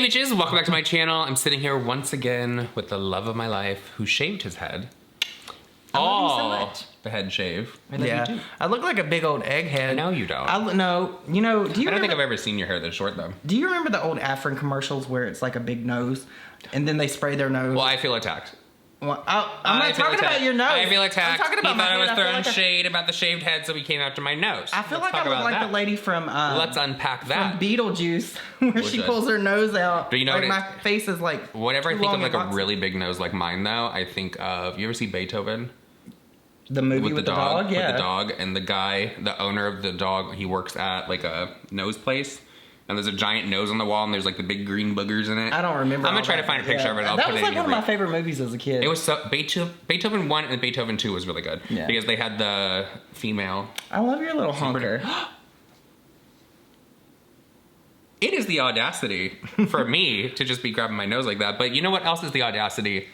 Hey bitches, welcome back to my channel. I'm sitting here once again with the love of my life who shaved his head. I love you so much. The head shave. Yeah, I look like a big old egghead. No, you don't. No, you know, do you I don't think I've ever seen your hair this short though. Do you remember the old Afrin commercials where it's like a big nose and then they spray their nose? Well, I feel attacked. Well, I'm not talking about your nose. I feel attacked. I'm talking about he thought I was throwing like shade about the shaved head, so he came after my nose. I feel like I look like the lady from Let's unpack that. from Beetlejuice, where she pulls her nose out. Do you know like my face is like whenever I think of like a really big nose like mine though, I think of, you ever see Beethoven? The movie with the dog? Yeah. With the dog, and the guy, the owner of the dog, he works at like a nose place. And there's a giant nose on the wall, and there's like the big green boogers in it. I don't remember. I'm gonna try to find a picture of it. That was like one of my favorite movies as a kid. It was so, Beethoven 1 and Beethoven 2 was really good. Yeah. Because they had the female. I love your little honker. It is the audacity for me to just be grabbing my nose like that. But you know what else is the audacity?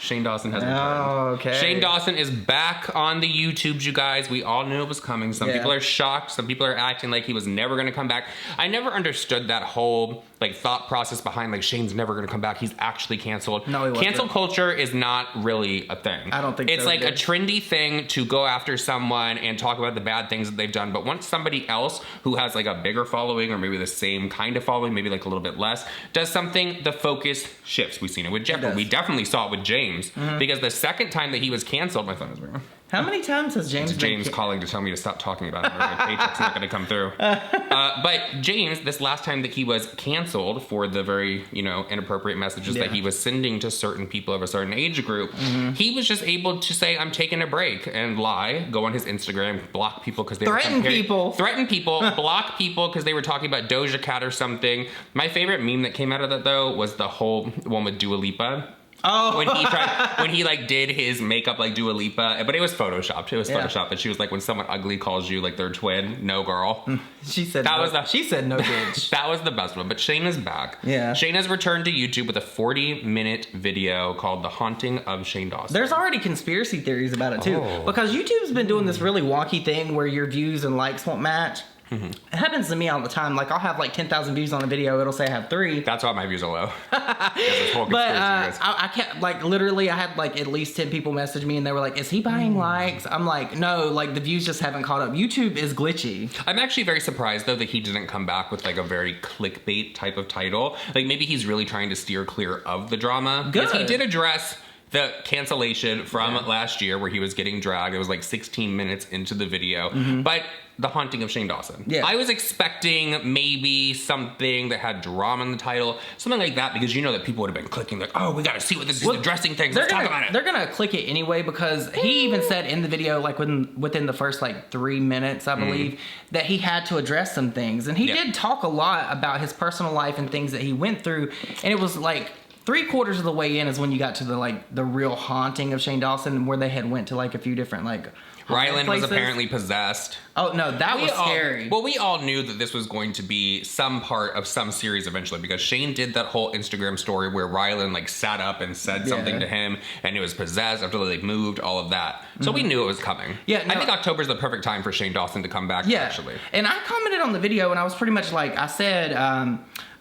Shane Dawson has returned. Oh, okay. Shane Dawson is back on the YouTubes, you guys. We all knew it was coming. Some people are shocked. Some people are acting like he was never going to come back. I never understood that whole like thought process behind like Shane's never going to come back. He's actually canceled. No, he wasn't. Cancel culture is not really a thing. I don't think it's so, like a trendy thing to go after someone and talk about the bad things that they've done. But once somebody else who has like a bigger following or maybe the same kind of following, maybe like a little bit less, does something, the focus shifts. We've seen it with Jeffrey. We definitely saw it with James. Because the second time that he was canceled, my phone is ringing. How many times has James James calling to tell me to stop talking about him, or my paycheck's not going to come through. But James, this last time that he was canceled for the very, inappropriate messages that he was sending to certain people of a certain age group, he was just able to say, I'm taking a break, and lie, go on his Instagram, block people because they threaten people, block people because they were talking about Doja Cat or something. My favorite meme that came out of that, though, was the whole one with Dua Lipa. Oh. when he like did his makeup like Dua Lipa, but it was photoshopped. It was photoshopped. But she was like, when someone ugly calls you like their twin, no girl. She said she said no bitch. That was the best one. But Shane is back. Yeah. Shane has returned to YouTube with a 40-minute video called The Haunting of Shane Dawson. There's already conspiracy theories about it too. Because YouTube's been doing this really wonky thing where your views and likes won't match. It happens to me all the time. Like, I'll have like 10,000 views on a video. It'll say I have 3. That's why my views are low. But I can't, like, literally, I had like at least 10 people message me and they were like, is he buying likes? I'm like, no, like the views just haven't caught up. YouTube is glitchy. I'm actually very surprised though that he didn't come back with like a very clickbait type of title. Like maybe he's really trying to steer clear of the drama. Because he did address the cancellation from last year where he was getting dragged. It was like 16 minutes into the video. But The Haunting of Shane Dawson. Yeah. I was expecting maybe something that had drama in the title, something like that, because you know that people would have been clicking like, oh, we got to see what this is addressing things. Let's talk about it. They're going to click it anyway because he even said in the video, like within the first like 3 minutes, I believe, that he had to address some things. And he did talk a lot about his personal life and things that he went through. And it was like 3/4 of the way in is when you got to the real haunting of Shane Dawson, where they had went to like a few different like Rylan was apparently possessed. Oh no, that was scary. Well, we all knew that this was going to be some part of some series eventually, because Shane did that whole Instagram story where Rylan like sat up and said something to him, and it was possessed after they moved, all of that. So we knew it was coming. Yeah, no, I think October's the perfect time for Shane Dawson to come back. Actually, and I commented on the video, and I was pretty much like, I said,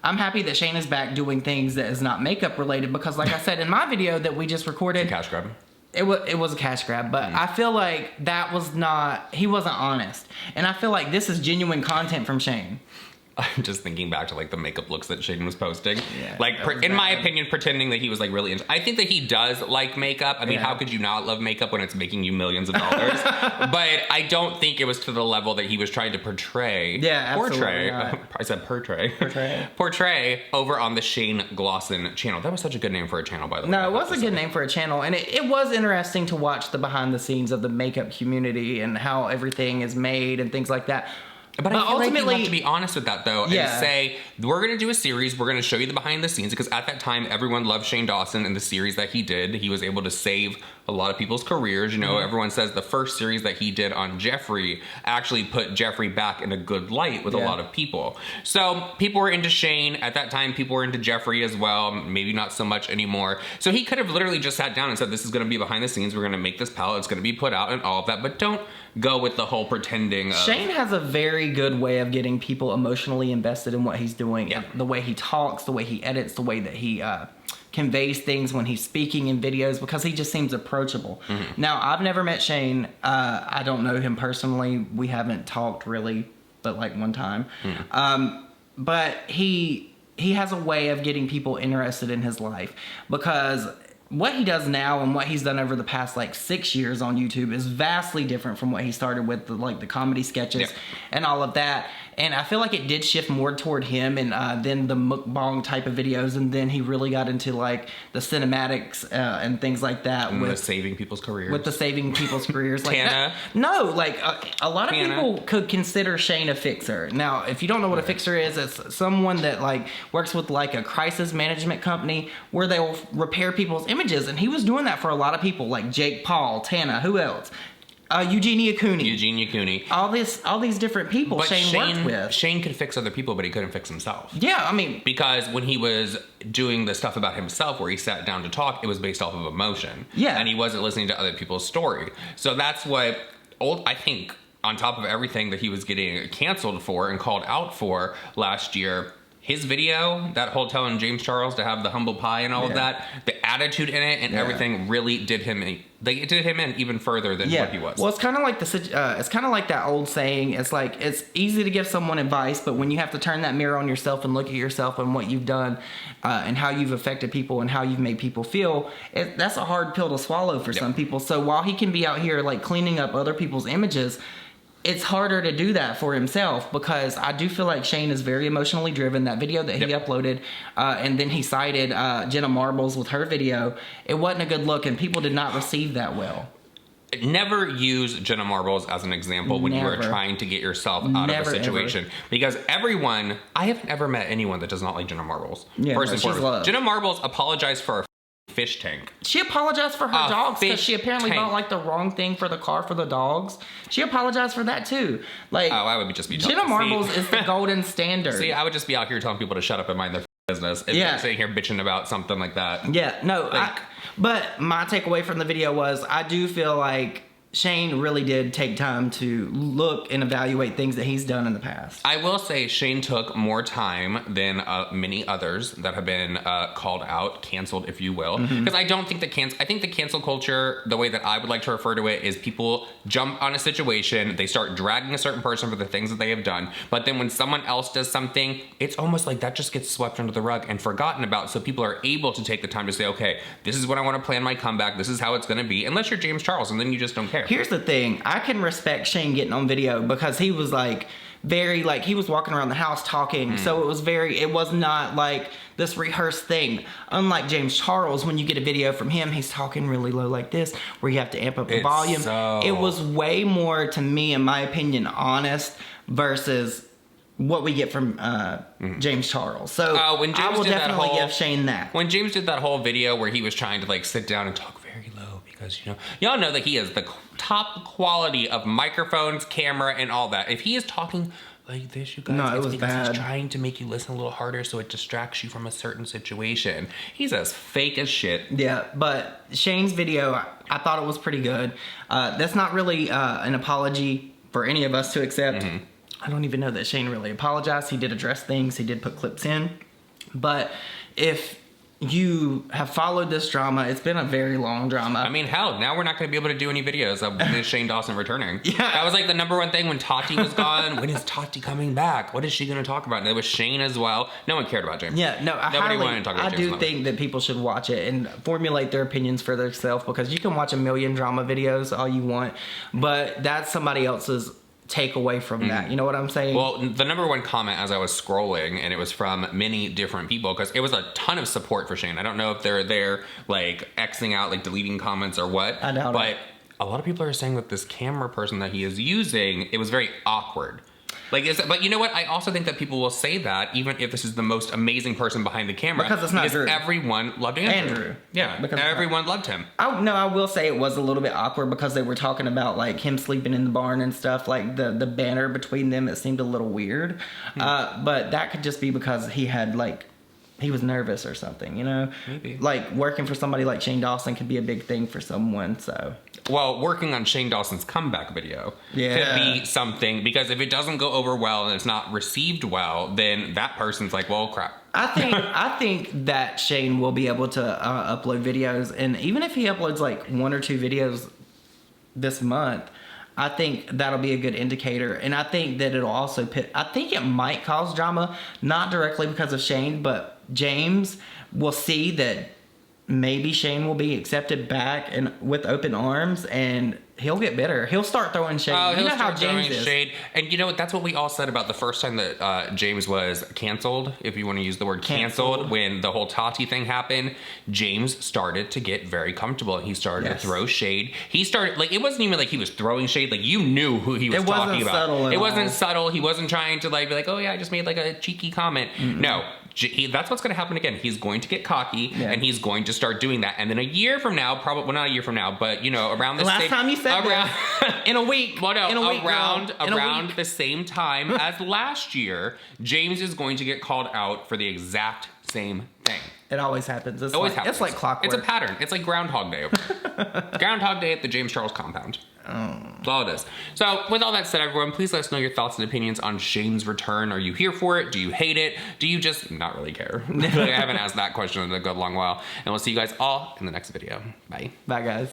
I'm happy that Shane is back doing things that is not makeup related, because like I said in my video that we just recorded, cash grab. It was a cash grab, but I feel like that was not, he wasn't honest. And I feel like this is genuine content from Shane. I'm just thinking back to like the makeup looks that Shane was posting. Yeah, like in my opinion, pretending that he was like really into, I think that he does like makeup. I mean, how could you not love makeup when it's making you millions of dollars? But I don't think it was to the level that he was trying to portray. Yeah, absolutely. I said portray over on the Shane Dawson channel. That was such a good name for a channel, by the way. No, it was a good name for a channel, and it was interesting to watch the behind the scenes of the makeup community and how everything is made and things like that. But I feel ultimately, like you have to be honest with that, though, and say, we're going to do a series, we're going to show you the behind the scenes, because at that time, everyone loved Shane Dawson and the series that he did. He was able to save a lot of people's careers. You know, everyone says the first series that he did on Jeffrey actually put Jeffrey back in a good light with a lot of people. So people were into Shane. At that time, people were into Jeffrey as well, maybe not so much anymore. So he could have literally just sat down and said, this is going to be behind the scenes, we're going to make this palette, it's going to be put out and all of that, but don't go with the whole pretending of... Shane has a very very good way of getting people emotionally invested in what he's doing. Yeah. The way he talks, the way he edits, the way that he conveys things when he's speaking in videos, because he just seems approachable. Mm-hmm. Now, I've never met Shane. I don't know him personally. We haven't talked really, but like one time. Mm-hmm. But he has a way of getting people interested in his life, because what he does now and what he's done over the past like 6 years on YouTube is vastly different from what he started with, the comedy sketches and all of that. And I feel like it did shift more toward him and then the mukbang type of videos, and then he really got into like the cinematics and things like that. And with the saving people's careers. With the saving people's careers. Like Tana. A lot of people could consider Shane a fixer. Now, if you don't know what a fixer is, it's someone that like works with like a crisis management company where they'll repair people's images. And he was doing that for a lot of people, like Jake Paul, Tana, who else? Eugenia Cooney. All these different people Shane worked with. Shane could fix other people, but he couldn't fix himself. Yeah, I mean... Because when he was doing the stuff about himself where he sat down to talk, it was based off of emotion. Yeah. And he wasn't listening to other people's story. So that's what, I think, on top of everything that he was getting canceled for and called out for last year... His video, that whole telling James Charles to have the humble pie and all of that, the attitude in it and everything really did him in even further than what he was. Well, it's kind of like that old saying. It's like, it's easy to give someone advice, but when you have to turn that mirror on yourself and look at yourself and what you've done and how you've affected people and how you've made people feel, that's a hard pill to swallow for some people. So while he can be out here like cleaning up other people's images, it's harder to do that for himself, because I do feel like Shane is very emotionally driven. That video that he uploaded, and then he cited Jenna Marbles with her video, it wasn't a good look, and people did not receive that well. Never use Jenna Marbles as an example when you are trying to get yourself out of a situation. Because I have never met anyone that does not like Jenna Marbles. Yeah, first and foremost. Jenna Marbles apologized for fish tank. She apologized for her dogs because she apparently bought like the wrong thing for the car for the dogs. She apologized for that too. Like, I would just be Jenna Marbles is the golden standard. See, I would just be out here telling people to shut up and mind their business. And sitting here bitching about something like that. Yeah, no. But my takeaway from the video was, I do feel like Shane really did take time to look and evaluate things that he's done in the past. I will say Shane took more time than many others that have been called out, canceled, if you will. Because I don't think I think the cancel culture, the way that I would like to refer to it, is people jump on a situation, they start dragging a certain person for the things that they have done, but then when someone else does something, it's almost like that just gets swept under the rug and forgotten about, so people are able to take the time to say, okay, this is what I want to plan my comeback, this is how it's going to be, unless you're James Charles, and then you just don't care. Here's the thing. I can respect Shane getting on video because he was like very, like, he was walking around the house talking. So it was not like this rehearsed thing. Unlike James Charles, when you get a video from him, he's talking really low like this, where you have to amp up the volume. It was way more, to me, in my opinion, honest versus what we get from James Charles. So I will definitely give Shane that. When James did that whole video where he was trying to like sit down and talk very low, because y'all know that he is the top quality of microphones, camera, and all that. If he is talking like this, you guys, it's because he's trying to make you listen a little harder so it distracts you from a certain situation. He's as fake as shit. Yeah, but Shane's video, I thought it was pretty good. That's not really an apology for any of us to accept. I don't even know that Shane really apologized. He did address things. He did put clips in. But if you have followed this drama, it's been a very long drama. I mean, hell, now we're not going to be able to do any videos of this Shane Dawson returning. Yeah. That was like the number one thing when Tati was gone. When is Tati coming back? What is she going to talk about? And it was Shane as well. No one cared about James. Yeah, no, nobody wanted to talk about James. I do think that people should watch it and formulate their opinions for themselves, because you can watch a million drama videos all you want, but that's somebody else's take away from that. You know what I'm saying? Well, the number one comment as I was scrolling, and it was from many different people, because it was a ton of support for Shane. I don't know if they're there like Xing out, like deleting comments or what. I doubt it. But a lot of people are saying that this camera person that he is using, it was very awkward. But you know what? I also think that people will say that even if this is the most amazing person behind the camera. Because it's not Drew. Everyone loved Andrew. Yeah, because everyone loved him. I will say it was a little bit awkward because they were talking about like him sleeping in the barn and stuff. Like the banner between them, it seemed a little weird. But that could just be because he was nervous or something, you know? Maybe. Like, working for somebody like Shane Dawson could be a big thing for someone, so. well, working on Shane Dawson's comeback video could be something, because if it doesn't go over well and it's not received well, then that person's like, well, crap. I think that Shane will be able to upload videos, and even if he uploads like 1 or 2 videos this month, I think that'll be a good indicator. And I think that it'll also I think it might cause drama, not directly because of Shane, but James will see that maybe Shane will be accepted back and with open arms, and he'll get bitter. He'll start throwing shade. You know how James is. Shade. And you know what? That's what we all said about the first time that James was canceled, if you want to use the word canceled, when the whole Tati thing happened. James started to get very comfortable. He started to throw shade. He started, like, it wasn't even like he was throwing shade. Like, you knew who he was talking about. It wasn't subtle. He wasn't trying to, like, be like, oh yeah, I just made like a cheeky comment. Mm-hmm. No. That's what's going to happen again. He's going to get cocky, and he's going to start doing that. And then a year from now, probably, well, not a year from now, but, you know, around the last time you said around, in a week. Well, no, around the same time as last year, James is going to get called out for the exact same thing. It always happens. It always happens. It's like clockwork. It's a pattern. It's like Groundhog Day. Groundhog Day at the James Charles compound. That's all it is. So, with all that said, everyone, please let us know your thoughts and opinions on Shane's return. Are you here for it? Do you hate it? Do you just not really care? I haven't asked that question in a good long while. And we'll see you guys all in the next video. Bye. Bye, guys.